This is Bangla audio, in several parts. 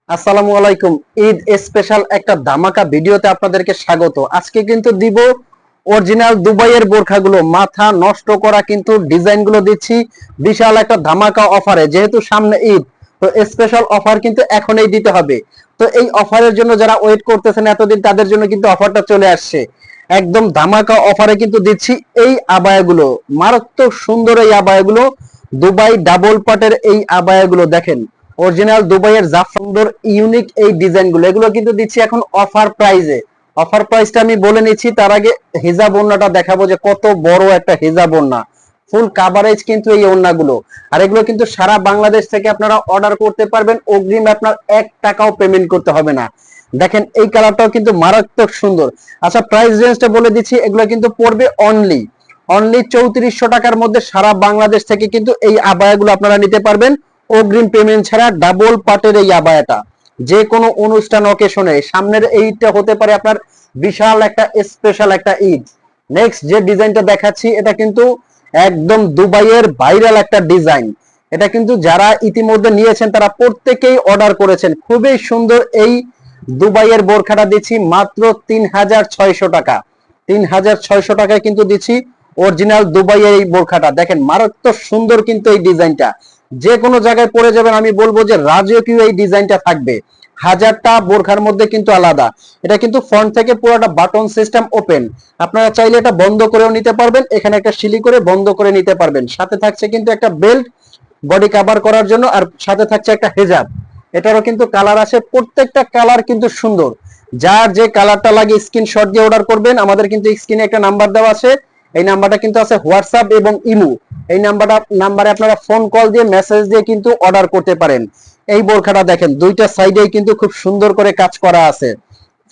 আসসালামু আলাইকুম। ঈদ স্পেশাল একটা ধামাকা ভিডিওতে আপনাদেরকে স্বাগত। আজকে কিন্তু দিব অরিজিনাল দুবাইয়ের বোরখাগুলো, মাথা নষ্ট করা কিন্তু ডিজাইনগুলো দিচ্ছি বিশাল একটা ধামাকা অফারে। যেহেতু সামনে ঈদ, তো স্পেশাল অফার কিন্তু এখনই দিতে হবে। তো এই অফারের জন্য যারা ওয়েট করতেছেন এতদিন, তাদের জন্য কিন্তু অফারটা চলে আসছে। একদম ধামাকা অফারে কিন্তু দিচ্ছি এই আবায়াগুলো, মারাত্মক সুন্দর এই আবায়াগুলো। দুবাই ডাবল পাটের এই আবায়াগুলো দেখেন, অরিজিনাল দুবাইয়ের সুন্দর ইউনিক এই ডিজাইনগুলো, এগুলো কিন্তু দিচ্ছি এখন অফার প্রাইজে। অফার প্রাইসটা আমি বলে নিচ্ছি, তার আগে হিজাব ওড়নাটা দেখাবো যে কত বড় একটা হিজাব ওড়না, ফুল কাভারেজ কিন্তু এই ওড়নাগুলো। আর এগুলো কিন্তু সারা বাংলাদেশ থেকে আপনারা অর্ডার করতে পারবেন, অগ্রিম আপনার 1 টাকাও পেমেন্ট করতে হবে না। দেখেন এই কালারটাও কিন্তু মারাত্মক সুন্দর। আচ্ছা, প্রাইস রেঞ্জটা বলে দিচ্ছি, এগুলো কিন্তু পড়বে অনলি 3400 টাকার মধ্যে সারা বাংলাদেশ থেকে কিন্তু এই আবায়াগুলো আপনারা নিতে পারবেন অগ্রিম পেমেন্ট ছাড়া। ডাবল পাটের এই আবায়াটা যে কোনো অনুষ্ঠান অকেশনে, সামনের এইটা হতে পারে আপনার বিশাল একটা স্পেশাল একটা ঈদ। নেক্সট যে ডিজাইনটা দেখাচ্ছি, এটা কিন্তু একদম দুবাইয়ের ভাইরাল একটা ডিজাইন। এটা কিন্তু যারা ইতিমধ্যে নিয়েছেন তারা প্রত্যেকেই অর্ডার করেছেন। খুবই সুন্দর এই দুবাইয়ের বোরখাটা দিচ্ছি মাত্র 3600 টাকা। 3600 টাকায় কিন্তু দিচ্ছি অরিজিনাল দুবাইয়ের এই বোরখাটা। দেখেন মারাত্মক সুন্দর কিন্তু এই ডিজাইনটা, যে কোনো জায়গায় পরে যাবেন আমি বলবো যে রাজকীয় এই ডিজাইনটা থাকবে। হাজারটা বোরখার মধ্যে কিন্তু আলাদা। এটা কিন্তু ফ্রন্ট থেকে পুরোটা বাটন সিস্টেম ওপেন, আপনারা চাইলে এটা বন্ধ করেও নিতে পারবেন, এখানে একটা সিলি করে বন্ধ করে নিতে পারবেন। সাথে থাকছে কিন্তু একটা বেল্ট বডি কভার করার জন্য, আর সাথে থাকছে একটা হেজাব। এটারও কিন্তু কালার আছে, প্রত্যেকটা কালার কিন্তু সুন্দর। যার যে কালারটা লাগে স্ক্রিনশট দিয়ে অর্ডার করবেন। আমাদের কিন্তু স্ক্রিনে একটা নাম্বার দেওয়া আছে, এই নাম্বারটা কিন্তু আছে হোয়াটসঅ্যাপ এবং ইমো। এই নাম্বারে আপনারা ফোন কল দিয়ে মেসেজ দিয়ে কিন্তু অর্ডার করতে পারেন। এই বোরখাটা দেখেন দুইটা সাইডেই কিন্তু খুব সুন্দর করে কাজ করা আছে,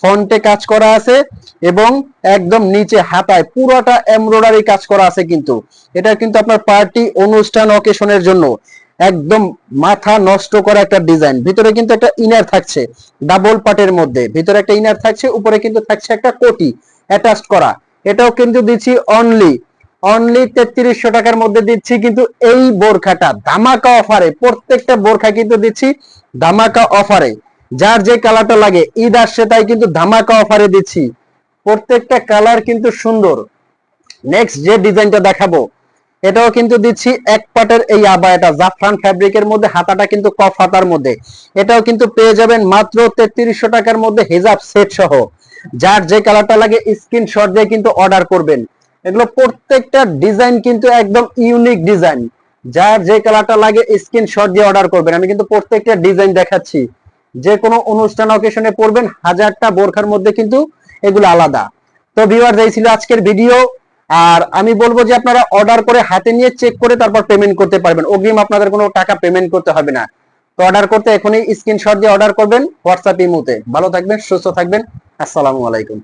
ফ্রন্টে কাজ করা আছে এবং একদম নিচে হাতায় পুরোটা এমব্রয়ডারি কাজ করা আছে। কিন্তু এটা কিন্তু আপনার পার্টি অনুষ্ঠান অকেশনের জন্য একদম মাথা নষ্ট করা একটা ডিজাইন। ভিতরে কিন্তু একটা ইনার থাকছে ডাবল পাটের মধ্যে, ভিতরে একটা ইনার থাকছে, উপরে কিন্তু থাকছে একটা কোটি অ্যাটাচ করা। এটাও কিন্তু দিচ্ছি অনলি 3300 টাকার মধ্যে দিচ্ছি কিন্তু এই বোরখাটা ধামাকা অফারে। প্রত্যেকটা বোরখা কিন্তু দিচ্ছি ধামাকা অফারে। যার যে কালারটা লাগে, ঈদ আসছে তাই কিন্তু ধামাকা অফারে দিচ্ছি। প্রত্যেকটা কালার কিন্তু সুন্দর। নেক্সট যে ডিজাইনটা দেখাবো, এটাও কিন্তু দিচ্ছি এক পাটের এই আবায়াটা, জাফরান ফ্যাব্রিকের মধ্যে, হাতাটা কিন্তু কফ হাতার মধ্যে। এটাও কিন্তু পেয়ে যাবেন মাত্র 3300 টাকার মধ্যে হিজাব সেট সহ। যার যে কালারটা লাগে স্ক্রিনশট দিয়ে কিন্তু অর্ডার করবেন। এগুলো প্রত্যেকটা ডিজাইন কিন্তু একদম ইউনিক ডিজাইন। যার যে কালারটা লাগে স্ক্রিনশট দিয়ে অর্ডার করবেন। আমি কিন্তু প্রত্যেকটা ডিজাইন দেখাচ্ছি, যে কোনো অনুষ্ঠান অকেশনে পড়বেন, হাজারটা বোরখার মধ্যে কিন্তু এগুলো আলাদা। তো ভিউয়ার্স, এই ছিল আজকের ভিডিও। আর আমি বলবো যে আপনারা অর্ডার করে হাতে নিয়ে চেক করে তারপর পেমেন্ট করতে পারবেন, অগ্রিম আপনাদের কোনো টাকা পেমেন্ট করতে হবে না। তো অর্ডার করতে এখনই স্ক্রিনশট দিয়ে অর্ডার করবেন হোয়াটসঅ্যাপ ইমোতে। ভালো থাকবেন, সুস্থ থাকবেন। আসসালামু আলাইকুম।